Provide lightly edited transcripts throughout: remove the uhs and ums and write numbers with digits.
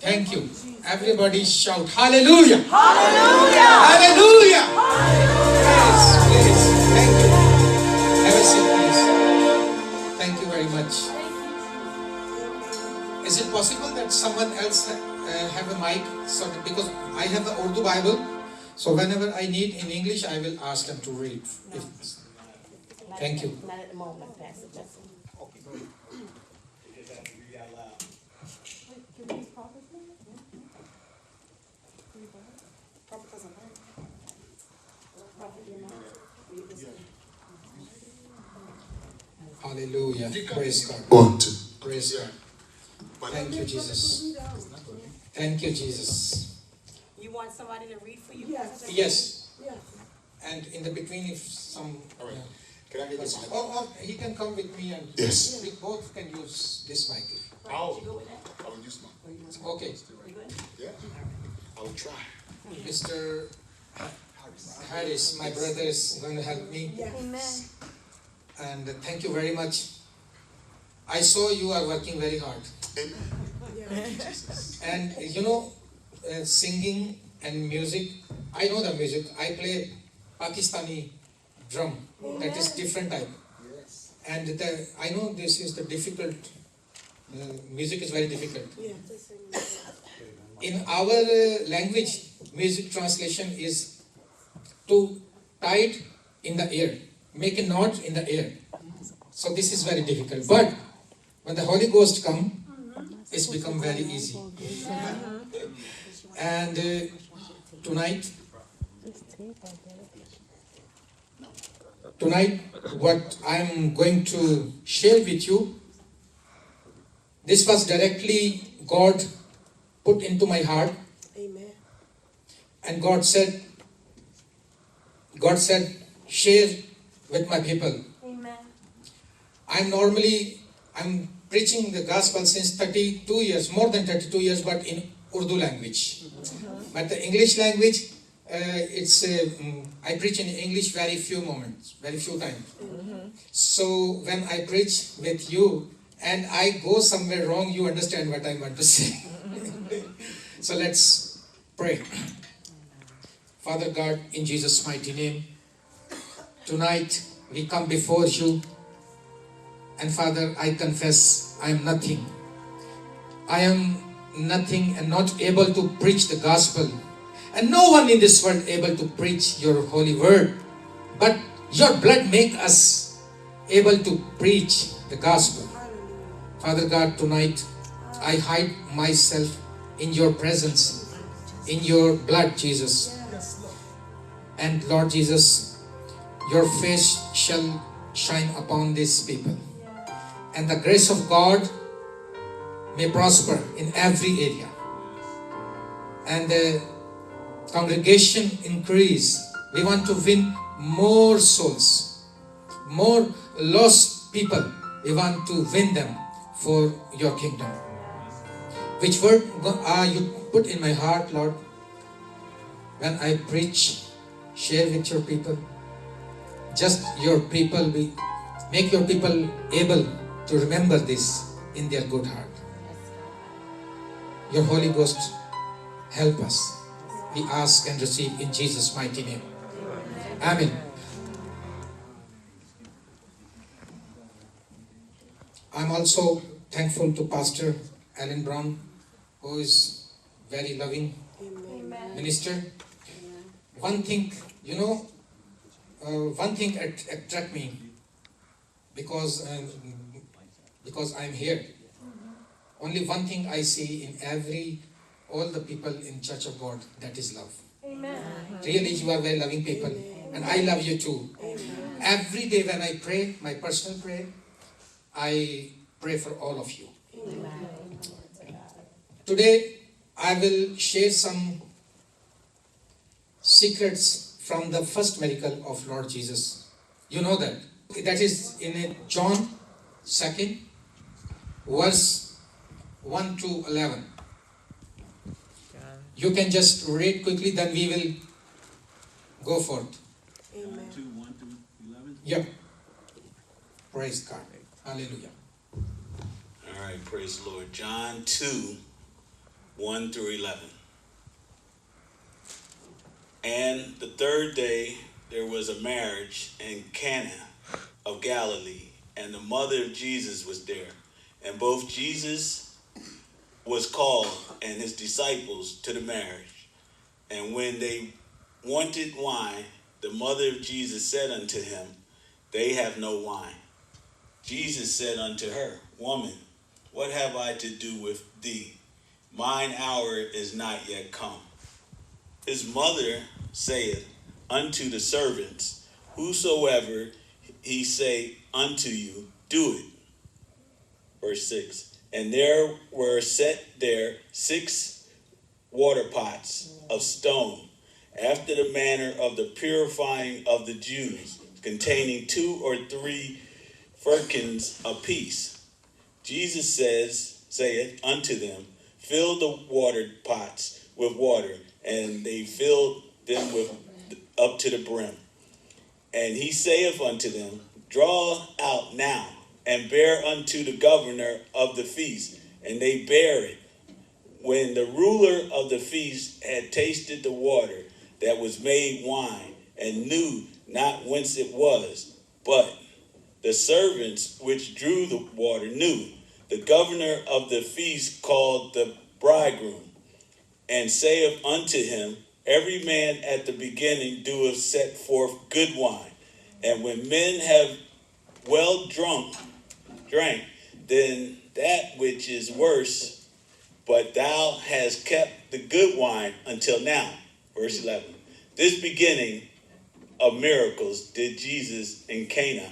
Thank you. Everybody shout hallelujah. Hallelujah. Hallelujah. Please, please. Thank you. Have a seat, please. Thank you very much. Is it possible that someone else have a mic? So because I have the Urdu Bible, so whenever I need in English, I will ask them to read. Thank you. Not at the moment, Pastor Justin. Hallelujah. Praise God. 1, 2. Praise God. Thank you, Jesus. Thank you, Jesus. You want somebody to read for you? Yes. And in the between, if some... All right. Can I get this mic? Or he can come with me and Yes. we both can use this mic. I will use mine. Okay. Yeah. I will try. Mr. Harris, my brother, is going to help me. Amen. And thank you very much. I saw you are working very hard. Amen. And you know, singing and music, I know the music. I play Pakistani drum. That is different type. Yes. And I know this is the difficult, music is very difficult. In our language, music translation is to tie it in the air, make a knot in the air. So this is very difficult. But when the Holy Ghost comes, it's become very easy. And tonight, what I'm going to share with you, this was directly God put into my heart. Amen. And God said, share with my people. Amen. I'm preaching the gospel since 32 years, more than 32 years, but in Urdu language. But the English language, I preach in English very few moments, very few times. So when I preach with you and I go somewhere wrong, you understand what I want to say. So let's pray. Father God, in Jesus' mighty name, tonight we come before you. And Father, I confess I am nothing. I am nothing and not able to preach the gospel. And no one in this world able to preach your holy word. But your blood make us able to preach the gospel. Father God, tonight I hide myself in your presence, in your blood, Jesus. And Lord Jesus, your face shall shine upon these people. And the grace of God may prosper in every area. And the congregation increase. We want to win more souls, more lost people. We want to win them for your kingdom. Which word you put in my heart, Lord, when I preach, share with your people. Just your people, make your people able to remember this in their good heart. Your Holy Ghost, help us. We ask and receive in Jesus' mighty name. Amen. I'm also thankful to Pastor Alan Brown, who is very loving minister. One thing, one thing attract me because I'm here. Only one thing I see in all the people in Church of God, that is love. Amen. Really, you are very loving people, and I love you too. Every day when I pray, my personal prayer, I pray for all of you. Today, I will share some secrets from the first miracle of Lord Jesus. You know that. That is in John 2, verse 1 to 11. You can just read quickly, then we will go forth. Amen. 1 to 11. Yep. Praise God. Hallelujah. All right, praise the Lord. John 2, 1 through 11. And the third day there was a marriage in Cana of Galilee, and the mother of Jesus was there. And both Jesus was called and his disciples to the marriage. And when they wanted wine, the mother of Jesus said unto him, They have no wine. Jesus said unto her, Woman, what have I to do with thee? Mine hour is not yet come. His mother saith unto the servants, Whosoever he say unto you, do it. Verse 6. And there were set there 6 water pots of stone, after the manner of the purifying of the Jews, containing 2 or 3 firkins apiece. Jesus saith unto them, Fill the water pots with water, and they filled them up to the brim. And he saith unto them, Draw out now, and bear unto the governor of the feast. And they bare it. When the ruler of the feast had tasted the water that was made wine, and knew not whence it was, but the servants which drew the water knew, the governor of the feast called the bridegroom, and saith unto him, Every man at the beginning doeth set forth good wine, and when men have well drank, then that which is worse, but thou hast kept the good wine until now. Verse 11. This beginning of miracles did Jesus in Cana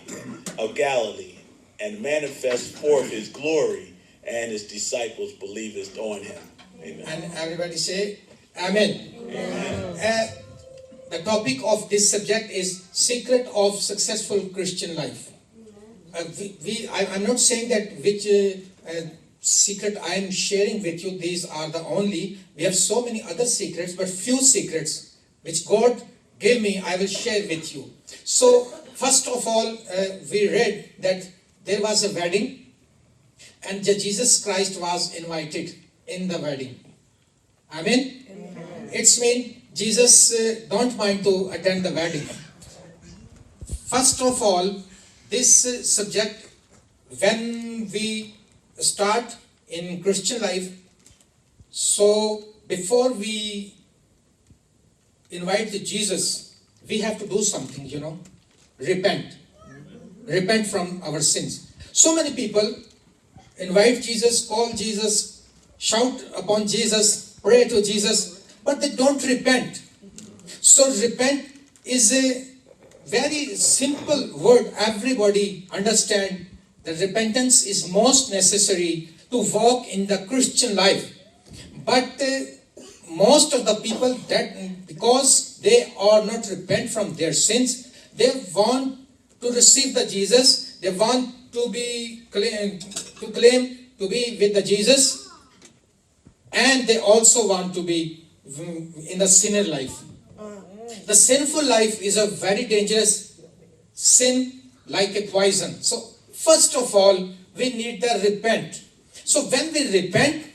of Galilee, and manifest forth his glory, and his disciples believed on him. Amen. And everybody say, Amen. Amen. The topic of this subject is secret of successful Christian life. I'm not saying that which secret I am sharing with you, these are the only. We have so many other secrets, but few secrets which God gave me, I will share with you. So, first of all, we read that there was a wedding, and Jesus Christ was invited in the wedding. Amen? Amen. It's mean Jesus don't mind to attend the wedding. First of all, this subject, when we start in Christian life, so before we invite Jesus, we have to do something, repent. Repent from our sins. So many people invite Jesus, call Jesus, shout upon Jesus, pray to Jesus, but they don't repent. So repent is a very simple word. Everybody understand that repentance is most necessary to walk in the Christian life. But most of the people, that because they are not repent from their sins, they want to receive the Jesus, they want to claim to be with the Jesus, and they also want to be in the sinner life. The sinful life is a very dangerous sin, like a poison. So first of all, we need to repent. So when we repent,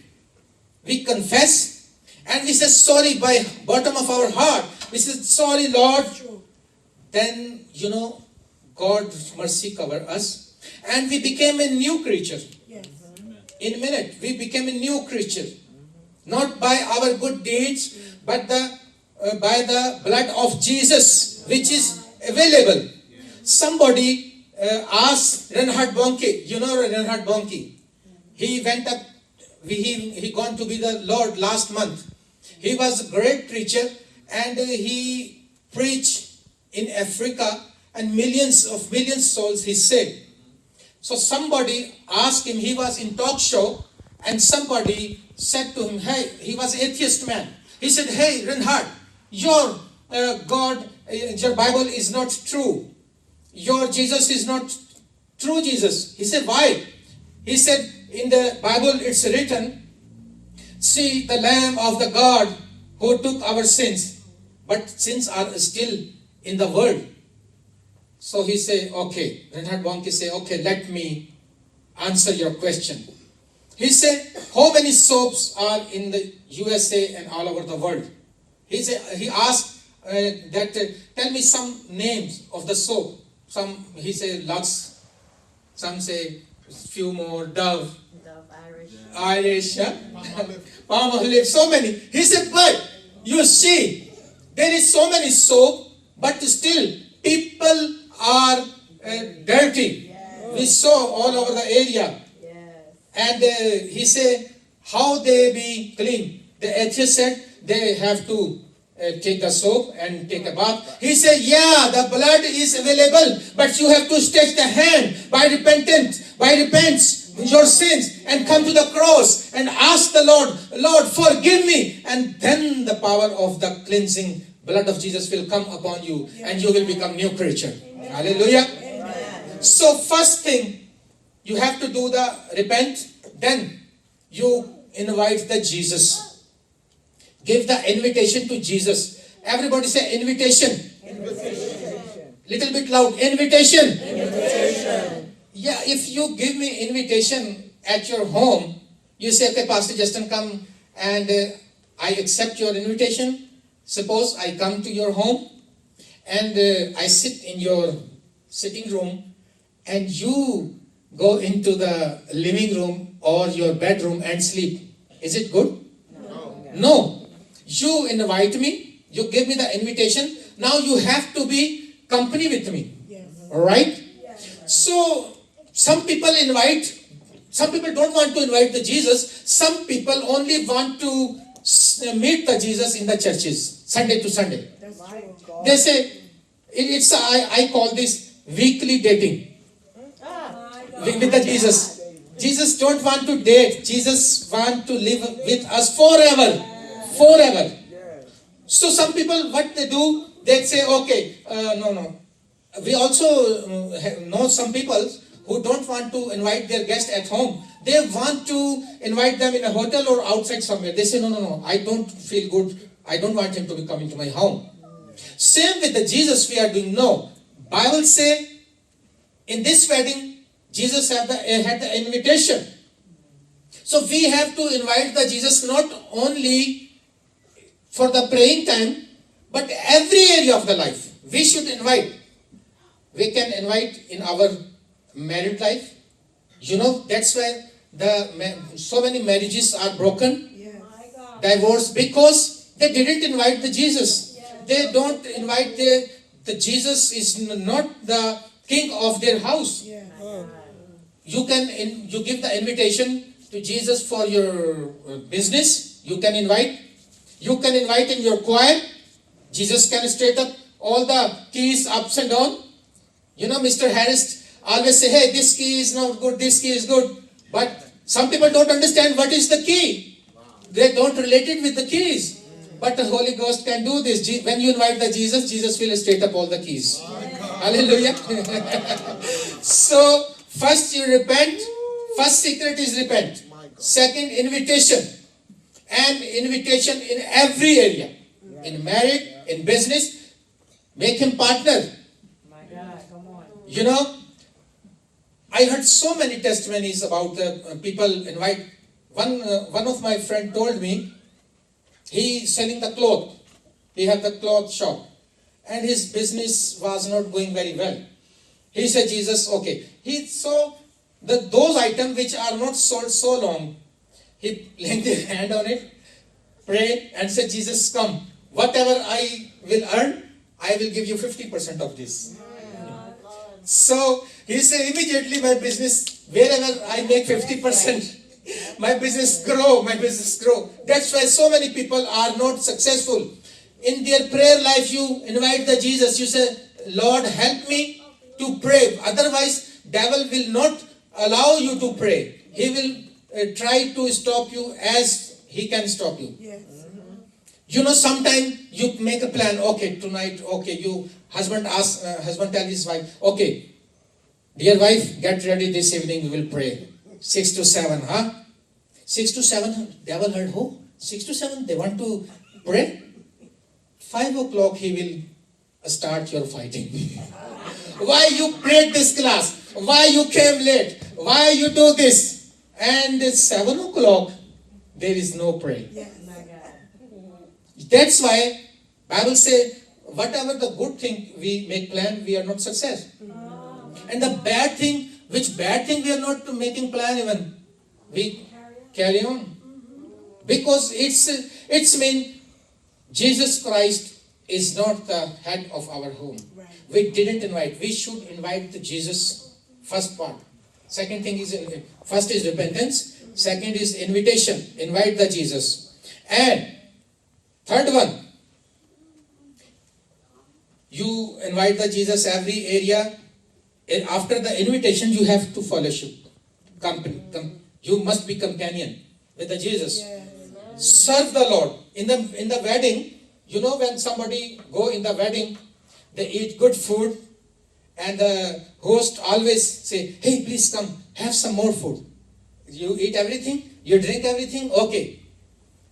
we confess, and we say sorry by bottom of our heart. We say, sorry Lord. Then, God's mercy cover us, and we became a new creature. Yes. In a minute, we became a new creature. Not by our good deeds, but by the blood of Jesus, which is available. Somebody asked Reinhard Bonnke, Reinhard Bonnke. He went up, he gone to be the Lord last month. He was a great preacher, and he preached in Africa, and millions souls he saved. So somebody asked him, he was in talk show, and somebody said to him, hey, he was atheist man. He said, hey Reinhard, your God, your Bible is not true. Your Jesus is not true Jesus. He said, why? He said, in the Bible it's written, see the Lamb of the God who took our sins. But sins are still in the world. So he said, okay, Reinhard Bonnke said, okay, let me answer your question. He said, how many soaps are in the USA and all over the world? He asked tell me some names of the soap. Some, he said Lux, some say few more, Dove, Irish, Palmolive, so many. He said, but you see, there is so many soap, but still people are dirty. We saw all over the area. And he said, how they be clean? The atheist said, they have to take the soap and take a bath. He said, yeah, the blood is available, but you have to stretch the hand by repent your sins and come to the cross and ask the Lord, Lord, forgive me. And then the power of the cleansing blood of Jesus will come upon you and you will become new creature. Hallelujah. So first thing, you have to do the repent, then you invite the Jesus. Give the invitation to Jesus. Everybody say invitation. Little bit loud. Invitation. Yeah, if you give me invitation at your home, you say, okay, Pastor Justin, come and I accept your invitation. Suppose I come to your home and I sit in your sitting room and you go into the living room or your bedroom and sleep. Is it good? No. You invite me, you give me the invitation, now you have to be company with me. Alright? So, some people don't want to invite the Jesus, some people only want to meet the Jesus in the churches, Sunday to Sunday. They say, I call this weekly dating with the Jesus. Jesus don't want to date, Jesus want to live with us forever. So some people, what they do, they say, okay, no. We also know some people who don't want to invite their guests at home. They want to invite them in a hotel or outside somewhere. They say, no, I don't feel good. I don't want him to be coming to my home. Same with the Jesus we are doing. No. Bible say, in this wedding, Jesus had the invitation. So we have to invite the Jesus not only for the praying time, but every area of the life. We should invite. We can invite in our married life. You know, that's why so many marriages are broken, divorced, because they didn't invite the Jesus. They don't invite the Jesus is not the king of their house. You give the invitation to Jesus for your business. You can invite. You can invite in your choir. Jesus can straight up all the keys ups and down. You know, Mr. Harris always say, hey, this key is not good, this key is good. But some people don't understand what is the key. They don't relate it with the keys. But the Holy Ghost can do this. When you invite the Jesus, Jesus will straight up all the keys. Hallelujah. So, first you repent. First secret is repent. Second, invitation. And invitation in every area. In marriage, in business. Make him partner. You know, I heard so many testimonies about people invite. One of my friend told me, he selling the cloth. He had the cloth shop. And his business was not going very well. He said, Jesus, okay. He saw those items which are not sold so long. He laid his hand on it, prayed and said, Jesus, come. Whatever I will earn, I will give you 50% of this. So he said, immediately my business, wherever I make 50%, my business grow. That's why so many people are not successful. In their prayer life, you invite the Jesus. You say, Lord, help me to pray. Otherwise, devil will not allow you to pray. He will try to stop you as he can stop you. Yes. You know, sometimes you make a plan. Okay, tonight, okay, husband tell his wife, okay, dear wife, get ready this evening, we will pray. 6 to 7, huh? 6 to 7, devil heard, who? 6 to 7, they want to pray? 5 o'clock he will start your fighting. Why you prayed this class? Why you came late? Why you do this? and at 7 o'clock there is no prayer. Yes. That's why Bible said, whatever the good thing we make plan, we are not success. And the bad thing, which bad thing we are not making plan even, we carry on. Because it's mean Jesus Christ is not the head of our home. Right. We didn't invite. We should invite the Jesus first part. Second thing is, first is repentance. Second is invitation. Invite the Jesus. And third one, you invite the Jesus every area. And after the invitation, you have to fellowship. You must be companion with the Jesus. Yes. Serve the Lord. In the wedding, you know, when somebody go in the wedding, they eat good food, and the host always say, "Hey, please come, have some more food. You eat everything, you drink everything, okay."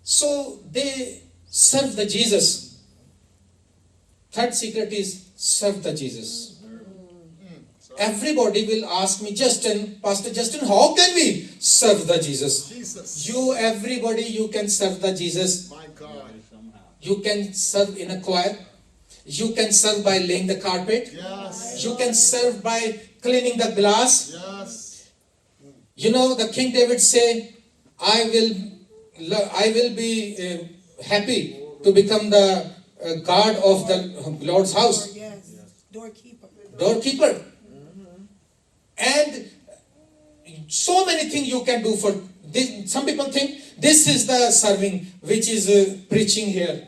So they serve the Jesus. Third secret is serve the Jesus. Everybody will ask me, Justin, Pastor Justin, how can we serve the Jesus? Jesus. Everybody, you can serve the Jesus. My God. You can serve in a choir. You can serve by laying the carpet. Yes. You can serve by cleaning the glass. Yes. You know, the King David say, I will be happy to become the guard of the Lord's house. Yes. Doorkeeper. Doorkeeper. And so many things you can do for this. Some people think this is the serving which is preaching here.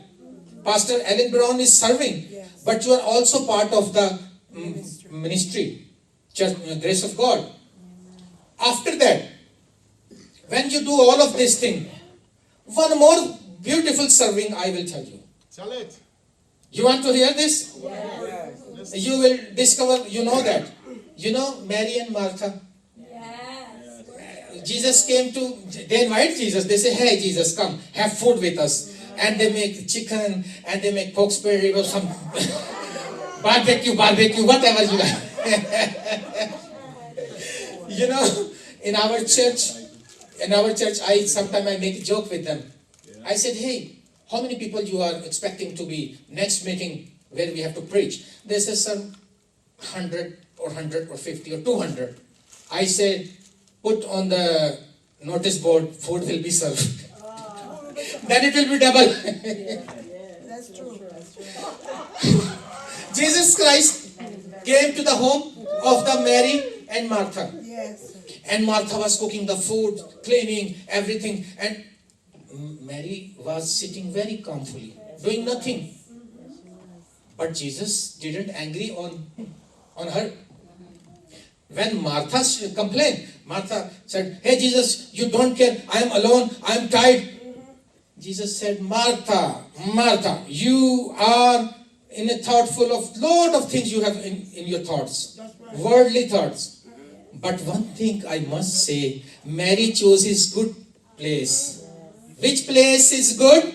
Pastor Alan Brown is serving, Yes. but you are also part of the ministry, Church, Grace of God. After that, when you do all of this thing, one more beautiful serving I will tell you. Tell it. You want to hear this? Yes. You will discover, you know that. You know Mary and Martha? Jesus came to, they invite Jesus. They say, "Hey Jesus, come, have food with us." And they make chicken, and they make pork spare rib, or some barbecue, whatever you like. You know, in our church, sometimes I make a joke with them. I said, "Hey, how many people you are expecting to be next meeting where we have to preach?" They say, "Sir, 100 or 150 or 200. I said, "Put on the notice board, food will be served." Then it will be double. That's true. Jesus Christ came to the home of the Mary and Martha. Yes. And Martha was cooking the food, cleaning, everything. And Mary was sitting very calmly, doing nothing. But Jesus didn't angry on her. When Martha complained, Martha said, "Hey Jesus, you don't care. I am alone. I am tired." Jesus said, "Martha, Martha, you are in a thought full of lot of things you have in your thoughts. Worldly thoughts. But one thing I must say, Mary chose his good place." Which place is good?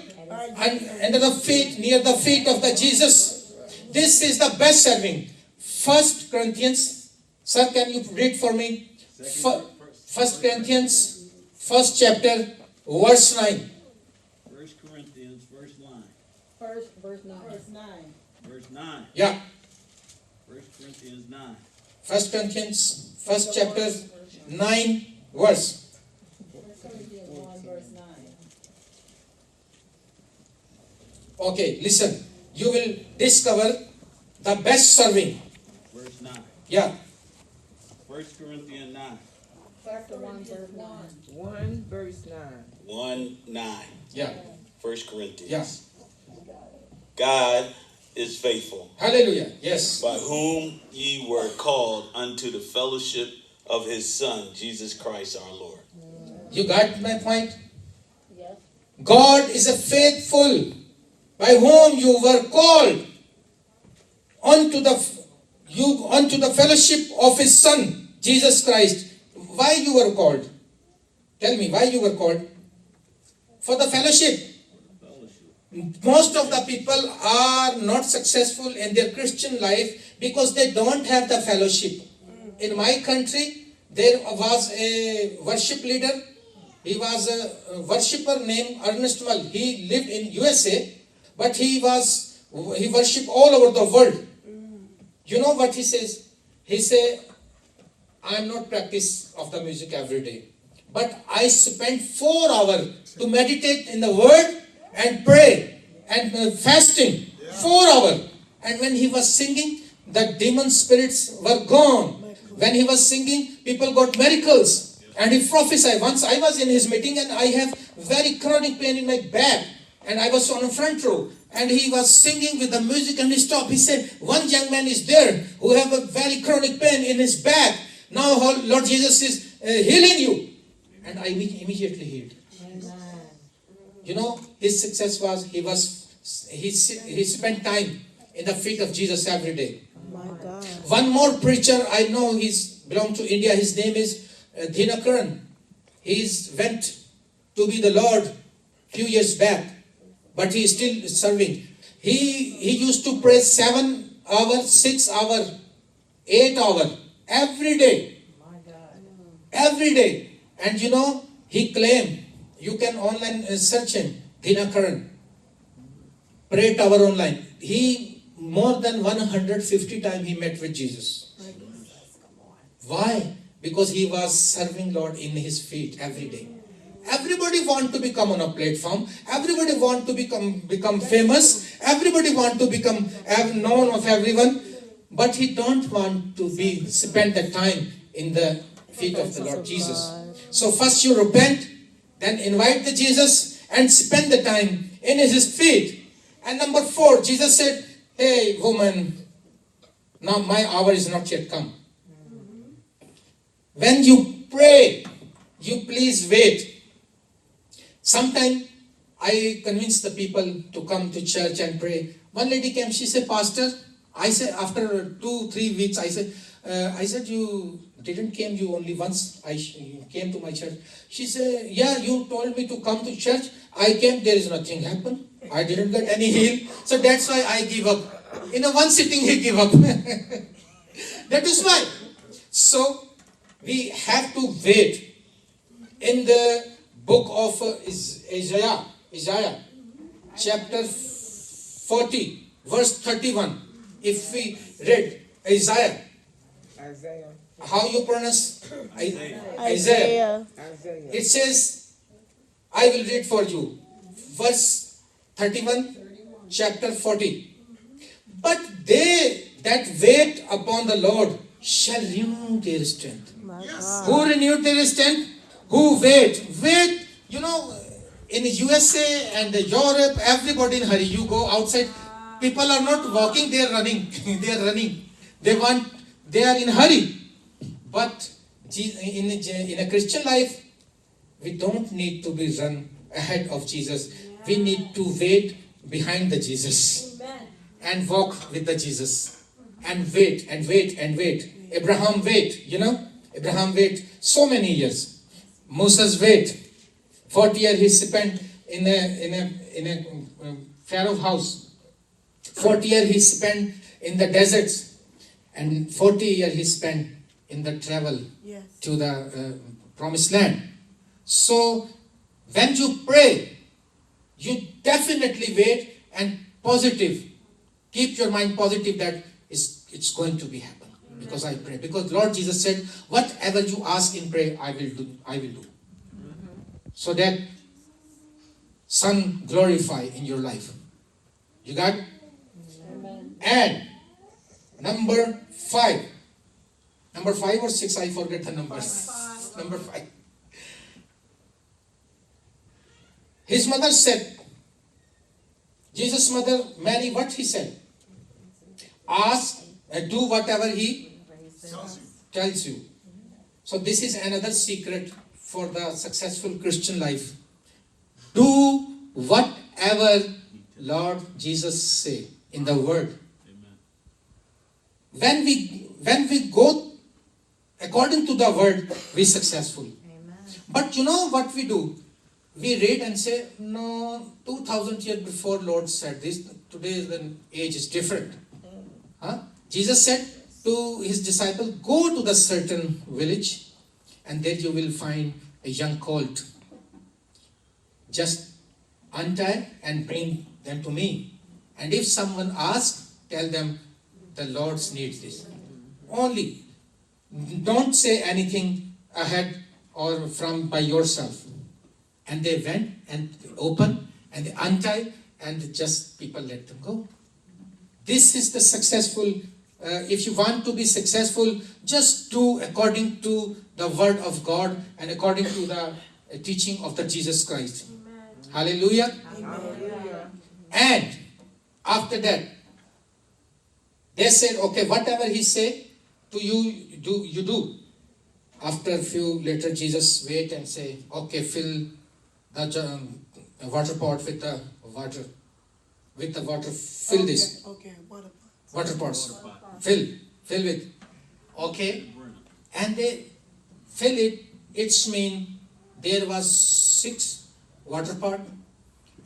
Under the feet, near the feet of the Jesus. This is the best serving. 1 Corinthians. Sir, can you read for me? 1 Corinthians, 1st chapter, verse 9. 1 Corinthians, verse 9. Verse 9. Verse 9. Yeah. 1 Corinthians 9. 1 Corinthians, 1st chapter, 9 verse. 1 Corinthians 1, verse 9. Okay, listen. You will discover the best serving. Verse 9. Yeah. 1 Corinthians 9. Chapter 1, verse 9. 1 verse 9. 1 9. Yeah. 1 Corinthians. Yeah. God is faithful, Hallelujah. Yes. by whom ye were called unto the fellowship of his Son, Jesus Christ our Lord. You got my point? Yes. God is a faithful, by whom you were called unto the fellowship of his Son, Jesus Christ. Why you were called? Tell me, why you were called? For the fellowship. Most of the people are not successful in their Christian life because they don't have the fellowship. In my country, there was a worship leader. He was a worshipper named Ernest Mull. He lived in USA, but he worshipped all over the world. You know what he says? He say, I am not practice of the music every day, but I spend 4 hours to meditate in the word and pray and fasting. 4 hours. And when he was singing, the demon spirits were gone. When he was singing, people got miracles. And he prophesied. Once I was in his meeting and I have very chronic pain in my back. And I was on the front row. And he was singing with the music and he stopped. He said, one young man is there who have a very chronic pain in his back. Now Lord Jesus is healing you. And I immediately healed. You know, his success was, he spent time in the feet of Jesus every day. My God. One more preacher, I know he's belonged to India. His name is Dinakaran. He's went to be the Lord few years back, but he is still serving. He used to pray 7 hours, 6 hours, 8 hours every day. Every day. And you know, he claimed, you can online search him, Dinakaran. Pray Tower online. He more than 150 times he met with Jesus. Why? Because he was serving Lord in his feet every day. Everybody want to become on a platform. Everybody want to become famous. Everybody want to become known of everyone. But he don't want to spend the time in the feet of the Lord Jesus. So first you repent, then invite the Jesus and spend the time in his feet. And number 4, Jesus said, hey woman, now my hour is not yet come. When you pray, you please wait. Sometime I convinced the people to come to church and pray. One lady came, she said, Pastor, I said after 2-3 weeks, I said you didn't came, you only once you came to my church. She said, yeah, you told me to come to church. I came, there is nothing happened. I didn't get any heal. So that's why I give up. In a one sitting, he give up. That is why. So we have to wait. In the book of Isaiah, chapter 40, verse 31. If we read Isaiah, how you pronounce Isaiah? It says, I will read for you. Verse 31, chapter 40. But they that wait upon the Lord shall renew their strength. Who renewed their strength? Who wait? Wait, you know, in USA and Europe, everybody in hurry. You go outside, people are not walking, they are running. They are running. They are in hurry. But in a Christian life, we don't need to be run ahead of Jesus. We need to wait behind the Jesus. And walk with the Jesus. And wait, and wait, and wait. Abraham wait, you know. Abraham wait so many years. Moses wait. 40 years he spent in a Pharaoh's house. 40 years he spent in the deserts. And 40 years he spent in the travel to the promised land. So when you pray, you definitely wait and positive. Keep your mind positive that it's going to be happen. Because I pray. Because Lord Jesus said, whatever you ask in prayer, I will do. So that Son glorify in your life. You got? Amen. And number 5. Number 5 or 6, I forget the numbers. Number 5. His mother said, Jesus' mother, Mary, what he said? Ask and do whatever he tells you. So this is another secret for the successful Christian life. Do whatever Lord Jesus say in the word. When we go according to the word, we successful. But you know what we do? We read and say, no, 2000 years before Lord said this, today the age is different. Huh? Jesus said to his disciple, go to the certain village and there you will find a young colt. Just untie and bring them to me. And if someone asks, tell them the Lord needs this. Only. Don't say anything ahead or from by yourself. And they went and opened and they untied and just people let them go. This is the successful. If you want to be successful, just do according to the word of God and according to the teaching of the Jesus Christ. Hallelujah. And after that, they said, okay, whatever he said to you, you do. After a few later, Jesus wait and say, okay, fill the water pot with the water. With the water, fill this. Okay, Water pots. Fill with. Okay. And they fill it. It's mean there was 6 water pot,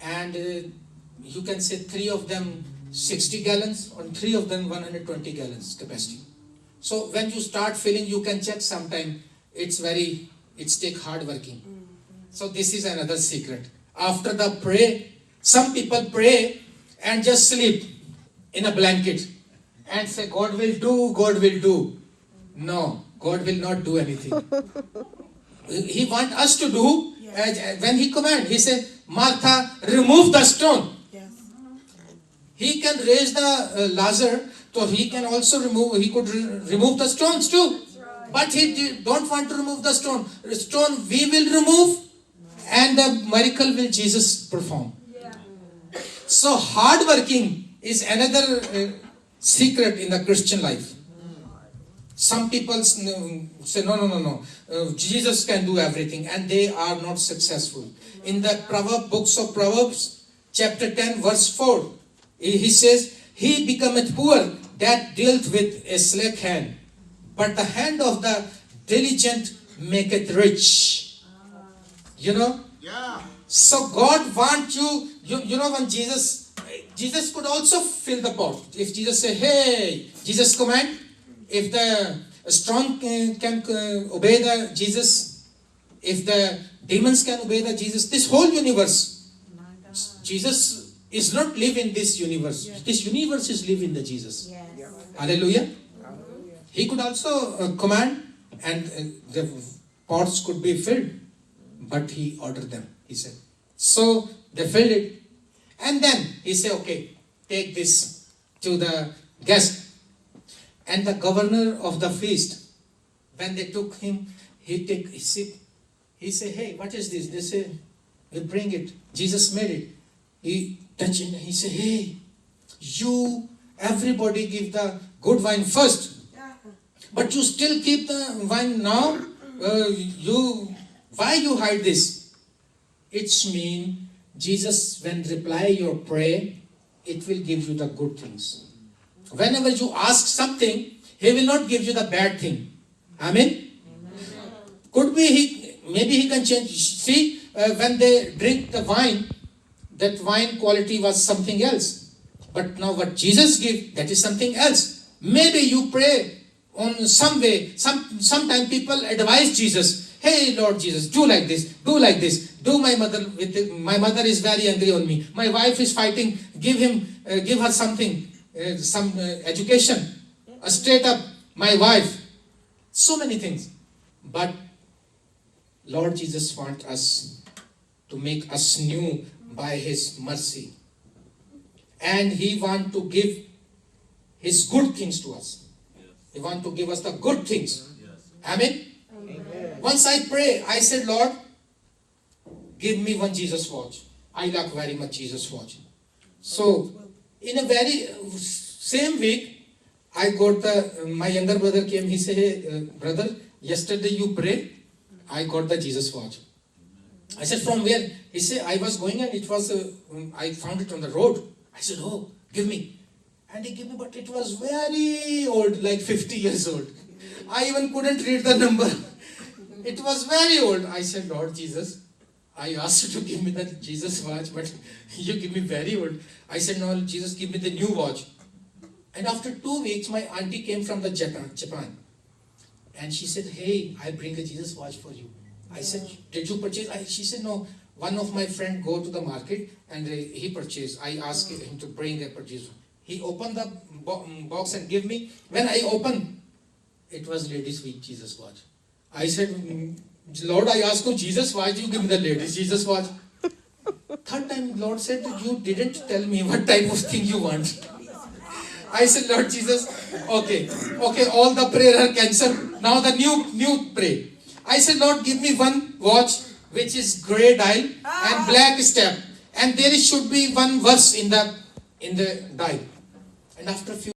and you can say 3 of them 60 gallons and 3 of them 120 gallons capacity. So when you start filling, you can check sometime. It's take hard working. So this is another secret. After the pray, some people pray and just sleep in a blanket and say, God will do, God will do. No, God will not do anything. He wants us to do, when he command, he said, Martha, remove the stone. Yes. He can raise the Lazarus, so he can also remove the stones too. But he don't want to remove the stone. The stone we will remove, and the miracle will Jesus perform. So hard working is another secret in the Christian life. Some people say, no. Jesus can do everything, and they are not successful. In the books of Proverbs, chapter 10, verse 4, he says, he becometh poor that dealt with a slack hand, but the hand of the diligent maketh rich. You know? Yeah. So God wants you, when Jesus could also fill the pot. If Jesus say, hey, Jesus command, if the strong can obey the Jesus, if the demons can obey the Jesus, this whole universe, Jesus is not live in this universe. This universe is live in the Jesus. Hallelujah. He could also command, and the pots could be filled, but he ordered them, he said. So they filled it, and then he said, okay, take this to the guest. And the governor of the feast, when they took him, he said, hey, what is this? They say, we bring it. Jesus made it. He touched it. He said, hey, everybody give the good wine first. But you still keep the wine now? Why you hide this? It's mean, Jesus, when reply your prayer, it will give you the good things. Whenever you ask something, he will not give you the bad thing. Amen? Could be maybe he can change. See, when they drink the wine, that wine quality was something else. But now what Jesus give, that is something else. Maybe you pray on some way. Sometimes people advise Jesus, hey Lord Jesus, do like this, do like this. Do my mother is very angry on me. My wife is fighting. Give her something. Some education, straight up, my wife, so many things. But Lord Jesus wants us to make us new by His mercy. And He wants to give His good things to us. He wants to give us the good things. Amen? Amen. Once I pray, I said, Lord, give me one Jesus watch. I like very much Jesus watch. So, in a very same week, I got my younger brother came, he said, hey, brother, yesterday you prayed, I got the Jesus watch. I said, from where? He said, I was going and it was, I found it on the road. I said, oh, give me. And he gave me, but it was very old, like 50 years old. I even couldn't read the number. It was very old. I said, Lord Jesus, I asked you to give me the Jesus watch, but you give me very old. I said, no, Jesus, give me the new watch. And after 2 weeks, my auntie came from the Japan. And she said, hey, I bring a Jesus watch for you. I said, did you purchase? She said, no. One of my friend go to the market and he purchased. I asked him to bring a purchase. He opened the box and gave me. When I opened, it was ladies' week Jesus watch. I said, Lord, I asked you Jesus, why did you give me the ladies Jesus watch? Third time, Lord said, you didn't tell me what type of thing you want. I said, Lord Jesus, okay, all the prayer are cancelled. Now the new pray. I said, Lord, give me one watch which is grey dial and black step, and there should be one verse in the dial. And after a few